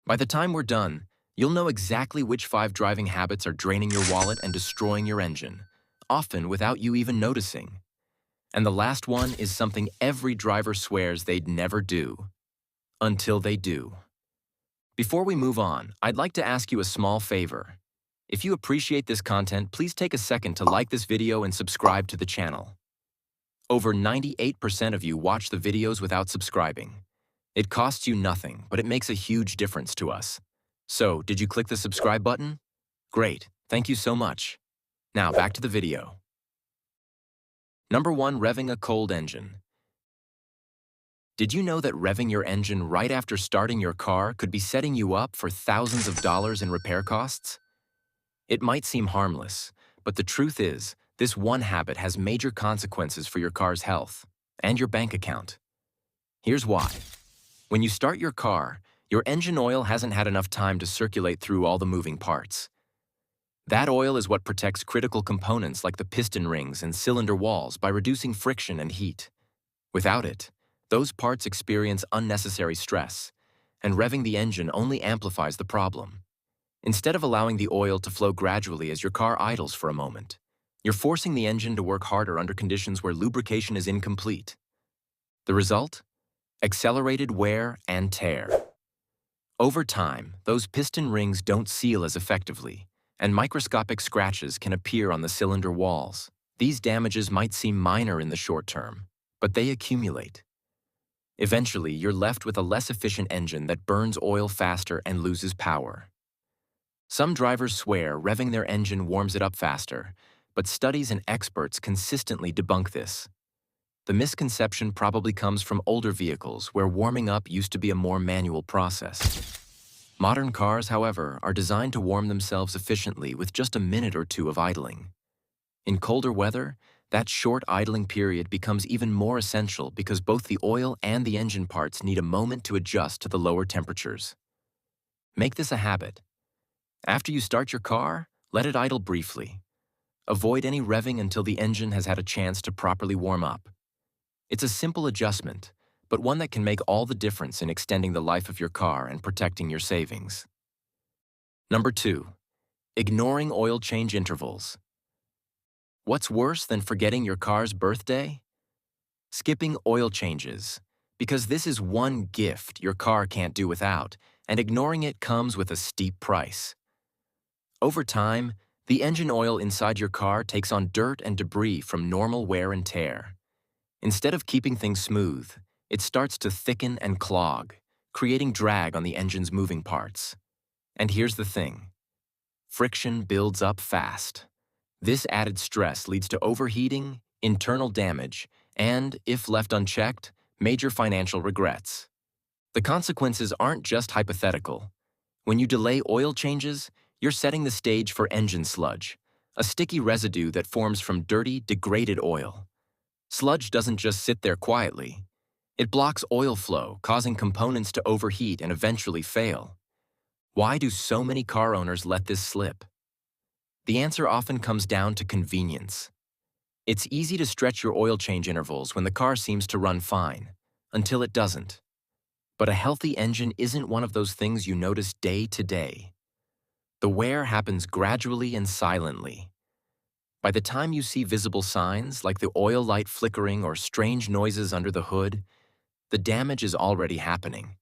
By the time we're done, you'll know exactly which 5 driving habits are draining your wallet and destroying your engine, often without you even noticing. And the last one is something every driver swears they'd never do, until they do. Before we move on, I'd like to ask you a small favor. If you appreciate this content, please take a second to like this video and subscribe to the channel. Over 98% of you watch the videos without subscribing. It costs you nothing, but it makes a huge difference to us. So, did you click the subscribe button? Great, thank you so much. Now, back to the video. Number 1, revving a cold engine. Did you know that revving your engine right after starting your car could be setting you up for thousands of dollars in repair costs? It might seem harmless, but the truth is, this one habit has major consequences for your car's health and your bank account. Here's why. When you start your car, your engine oil hasn't had enough time to circulate through all the moving parts. That oil is what protects critical components like the piston rings and cylinder walls by reducing friction and heat. Without it, those parts experience unnecessary stress, and revving the engine only amplifies the problem. Instead of allowing the oil to flow gradually as your car idles for a moment, you're forcing the engine to work harder under conditions where lubrication is incomplete. The result? Accelerated wear and tear. Over time, those piston rings don't seal as effectively, and microscopic scratches can appear on the cylinder walls. These damages might seem minor in the short term, but they accumulate. Eventually, you're left with a less efficient engine that burns oil faster and loses power. Some drivers swear revving their engine warms it up faster, but studies and experts consistently debunk this. The misconception probably comes from older vehicles where warming up used to be a more manual process. Modern cars, however, are designed to warm themselves efficiently with just a minute or two of idling. In colder weather, that short idling period becomes even more essential because both the oil and the engine parts need a moment to adjust to the lower temperatures. Make this a habit. After you start your car, let it idle briefly. Avoid any revving until the engine has had a chance to properly warm up. It's a simple adjustment, but one that can make all the difference in extending the life of your car and protecting your savings. Number 2, ignoring oil change intervals. What's worse than forgetting your car's birthday? Skipping oil changes, because this is one gift your car can't do without, and ignoring it comes with a steep price. Over time, the engine oil inside your car takes on dirt and debris from normal wear and tear. Instead of keeping things smooth, it starts to thicken and clog, creating drag on the engine's moving parts. And here's the thing. Friction builds up fast. This added stress leads to overheating, internal damage, and, if left unchecked, major financial regrets. The consequences aren't just hypothetical. When you delay oil changes, you're setting the stage for engine sludge, a sticky residue that forms from dirty, degraded oil. Sludge doesn't just sit there quietly. It blocks oil flow, causing components to overheat and eventually fail. Why do so many car owners let this slip? The answer often comes down to convenience. It's easy to stretch your oil change intervals when the car seems to run fine, until it doesn't. But a healthy engine isn't one of those things you notice day to day. The wear happens gradually and silently. By the time you see visible signs, like the oil light flickering or strange noises under the hood, the damage is already happening.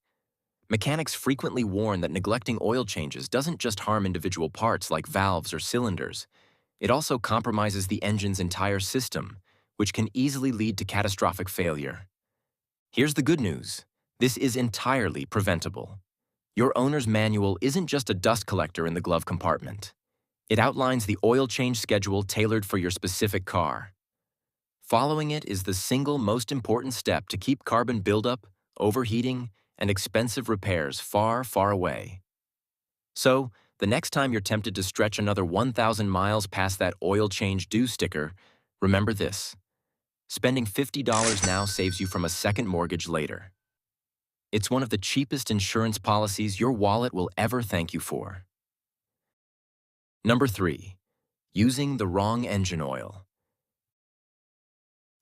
Mechanics frequently warn that neglecting oil changes doesn't just harm individual parts like valves or cylinders. It also compromises the engine's entire system, which can easily lead to catastrophic failure. Here's the good news. This is entirely preventable. Your owner's manual isn't just a dust collector in the glove compartment. It outlines the oil change schedule tailored for your specific car. Following it is the single most important step to keep carbon buildup, overheating, and expensive repairs far, far away. So, the next time you're tempted to stretch another 1,000 miles past that oil change due sticker, remember this. Spending $50 now saves you from a second mortgage later. It's one of the cheapest insurance policies your wallet will ever thank you for. Number 3, using the wrong engine oil.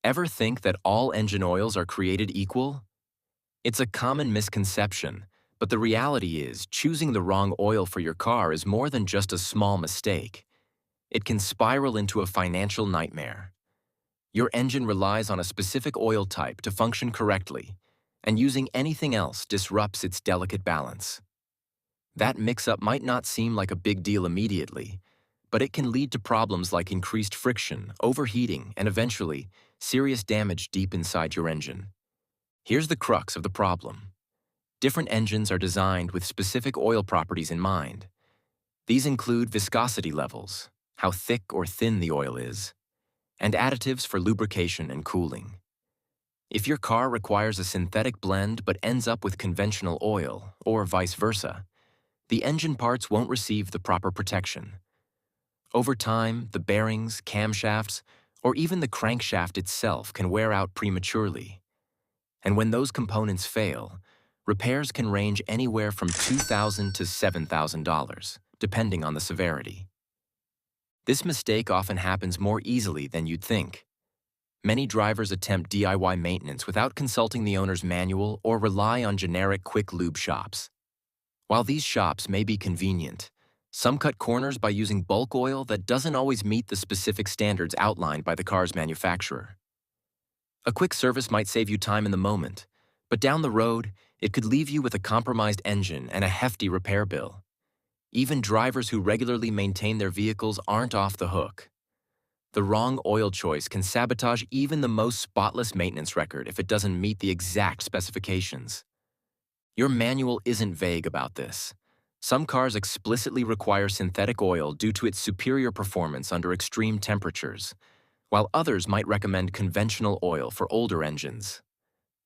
Ever think that all engine oils are created equal? It's a common misconception, But the reality is, choosing the wrong oil for your car is more than just a small mistake. It can spiral into a financial nightmare. Your engine relies on a specific oil type to function correctly, and using anything else disrupts its delicate balance. That mix-up might not seem like a big deal immediately, but it can lead to problems like increased friction, overheating, and eventually, serious damage deep inside your engine. Here's the crux of the problem. Different engines are designed with specific oil properties in mind. These include viscosity levels, how thick or thin the oil is, and additives for lubrication and cooling. If your car requires a synthetic blend but ends up with conventional oil, or vice versa, the engine parts won't receive the proper protection. Over time, the bearings, camshafts, or even the crankshaft itself can wear out prematurely. And when those components fail, repairs can range anywhere from $2,000 to $7,000, depending on the severity. This mistake often happens more easily than you'd think. Many drivers attempt DIY maintenance without consulting the owner's manual or rely on generic quick lube shops. While these shops may be convenient, some cut corners by using bulk oil that doesn't always meet the specific standards outlined by the car's manufacturer. A quick service might save you time in the moment, but down the road, it could leave you with a compromised engine and a hefty repair bill. Even drivers who regularly maintain their vehicles aren't off the hook. The wrong oil choice can sabotage even the most spotless maintenance record if it doesn't meet the exact specifications. Your manual isn't vague about this. Some cars explicitly require synthetic oil due to its superior performance under extreme temperatures, while others might recommend conventional oil for older engines.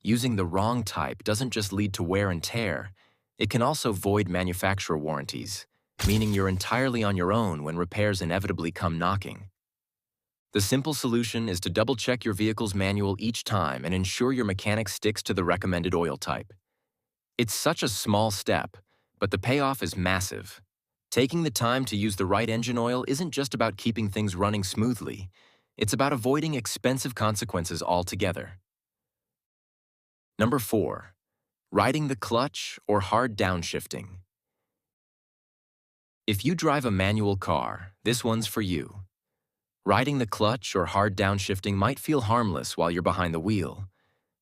Using the wrong type doesn't just lead to wear and tear, it can also void manufacturer warranties, meaning you're entirely on your own when repairs inevitably come knocking. The simple solution is to double-check your vehicle's manual each time and ensure your mechanic sticks to the recommended oil type. It's such a small step, but the payoff is massive. Taking the time to use the right engine oil isn't just about keeping things running smoothly, it's about avoiding expensive consequences altogether. Number 4. Riding the clutch or hard downshifting. If you drive a manual car, this one's for you. Riding the clutch or hard downshifting might feel harmless while you're behind the wheel,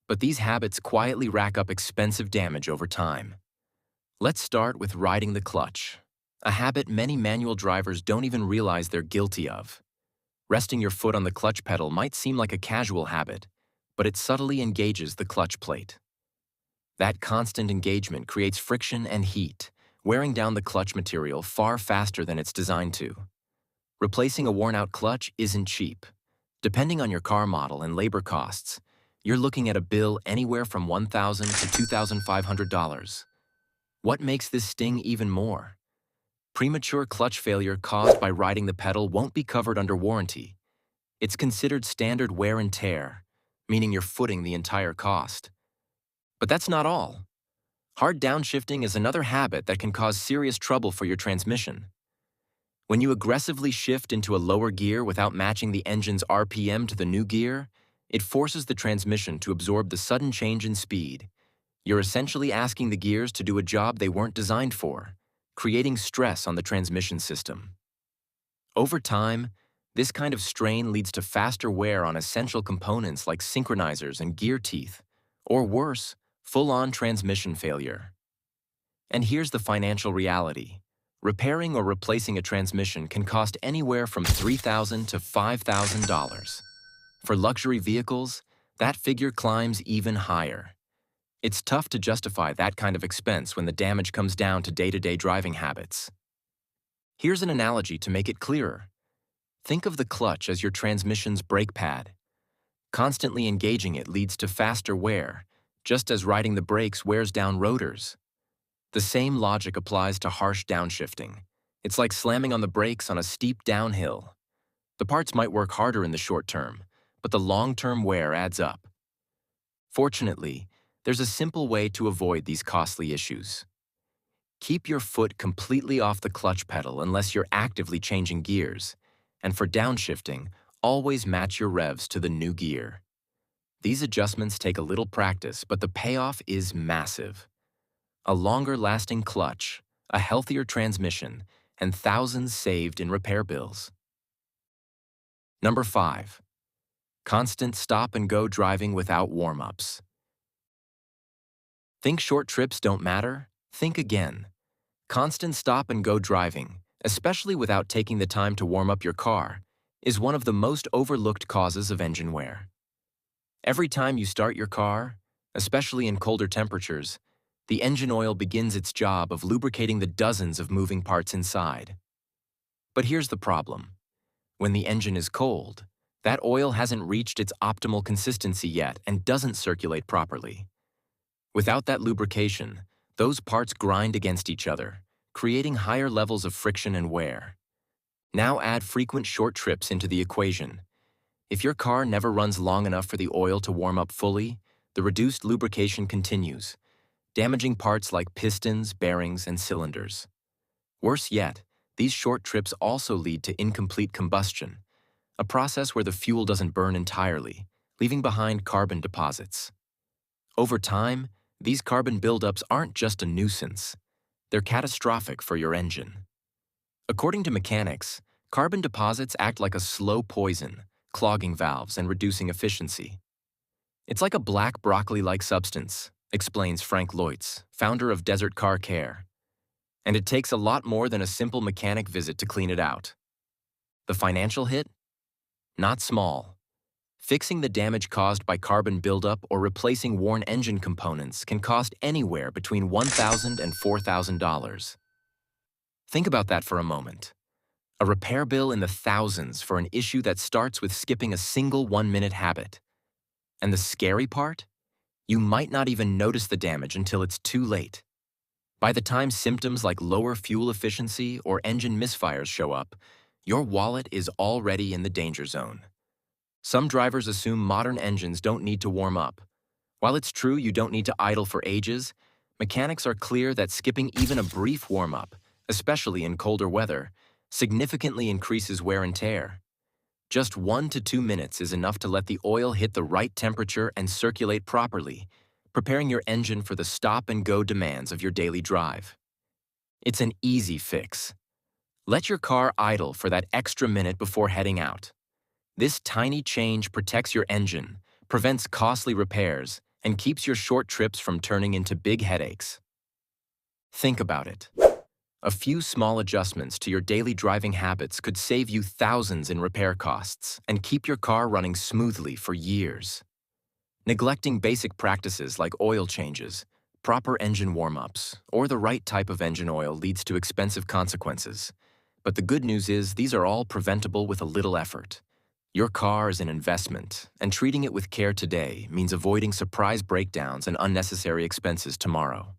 but these habits quietly rack up expensive damage over time. Let's start with riding the clutch, a habit many manual drivers don't even realize they're guilty of. Resting your foot on the clutch pedal might seem like a casual habit, but it subtly engages the clutch plate. That constant engagement creates friction and heat, wearing down the clutch material far faster than it's designed to. Replacing a worn-out clutch isn't cheap. Depending on your car model and labor costs, you're looking at a bill anywhere from $1,000 to $2,500. What makes this sting even more? Premature clutch failure caused by riding the pedal won't be covered under warranty. It's considered standard wear and tear, meaning you're footing the entire cost. But that's not all. Hard downshifting is another habit that can cause serious trouble for your transmission. When you aggressively shift into a lower gear without matching the engine's RPM to the new gear, it forces the transmission to absorb the sudden change in speed. You're essentially asking the gears to do a job they weren't designed for, creating stress on the transmission system. Over time, this kind of strain leads to faster wear on essential components like synchronizers and gear teeth, or worse, full-on transmission failure. And here's the financial reality. Repairing or replacing a transmission can cost anywhere from $3,000 to $5,000. For luxury vehicles, that figure climbs even higher. It's tough to justify that kind of expense when the damage comes down to day-to-day driving habits. Here's an analogy to make it clearer. Think of the clutch as your transmission's brake pad. Constantly engaging it leads to faster wear, just as riding the brakes wears down rotors. The same logic applies to harsh downshifting. It's like slamming on the brakes on a steep downhill. The parts might work harder in the short term, but the long-term wear adds up. Fortunately, there's a simple way to avoid these costly issues. Keep your foot completely off the clutch pedal unless you're actively changing gears, and for downshifting, always match your revs to the new gear. These adjustments take a little practice, but the payoff is massive. a longer-lasting clutch, a healthier transmission, and thousands saved in repair bills. Number 5. Constant stop-and-go driving without warm-ups. Think short trips don't matter? Think again. Constant stop-and-go driving, especially without taking the time to warm up your car, is one of the most overlooked causes of engine wear. Every time you start your car, especially in colder temperatures, the engine oil begins its job of lubricating the dozens of moving parts inside. But here's the problem. When the engine is cold, that oil hasn't reached its optimal consistency yet and doesn't circulate properly. Without that lubrication, those parts grind against each other, creating higher levels of friction and wear. Now add frequent short trips into the equation. If your car never runs long enough for the oil to warm up fully, the reduced lubrication continues, damaging parts like pistons, bearings, and cylinders. Worse yet, these short trips also lead to incomplete combustion, a process where the fuel doesn't burn entirely, leaving behind carbon deposits. Over time, these carbon buildups aren't just a nuisance, they're catastrophic for your engine. According to mechanics, carbon deposits act like a slow poison, clogging valves and reducing efficiency. It's like a black broccoli-like substance, explains Frank Leutz, founder of Desert Car Care. And it takes a lot more than a simple mechanic visit to clean it out. The financial hit? Not small. Fixing the damage caused by carbon buildup or replacing worn engine components can cost anywhere between $1,000 and $4,000. Think about that for a moment. A repair bill in the thousands for an issue that starts with skipping a single 1-minute habit. And the scary part? You might not even notice the damage until it's too late. By the time symptoms like lower fuel efficiency or engine misfires show up, your wallet is already in the danger zone. Some drivers assume modern engines don't need to warm up. While it's true you don't need to idle for ages, mechanics are clear that skipping even a brief warm-up, especially in colder weather, significantly increases wear and tear. Just 1 to 2 minutes is enough to let the oil hit the right temperature and circulate properly, preparing your engine for the stop-and-go demands of your daily drive. It's an easy fix. Let your car idle for that extra minute before heading out. This tiny change protects your engine, prevents costly repairs, and keeps your short trips from turning into big headaches. Think about it. A few small adjustments to your daily driving habits could save you thousands in repair costs and keep your car running smoothly for years. Neglecting basic practices like oil changes, proper engine warm-ups, or the right type of engine oil leads to expensive consequences. But the good news is these are all preventable with a little effort. Your car is an investment, and treating it with care today means avoiding surprise breakdowns and unnecessary expenses tomorrow.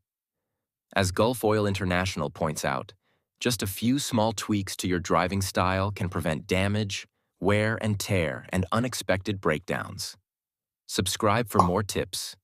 As Gulf Oil International points out, just a few small tweaks to your driving style can prevent damage, wear and tear, and unexpected breakdowns. Subscribe for more tips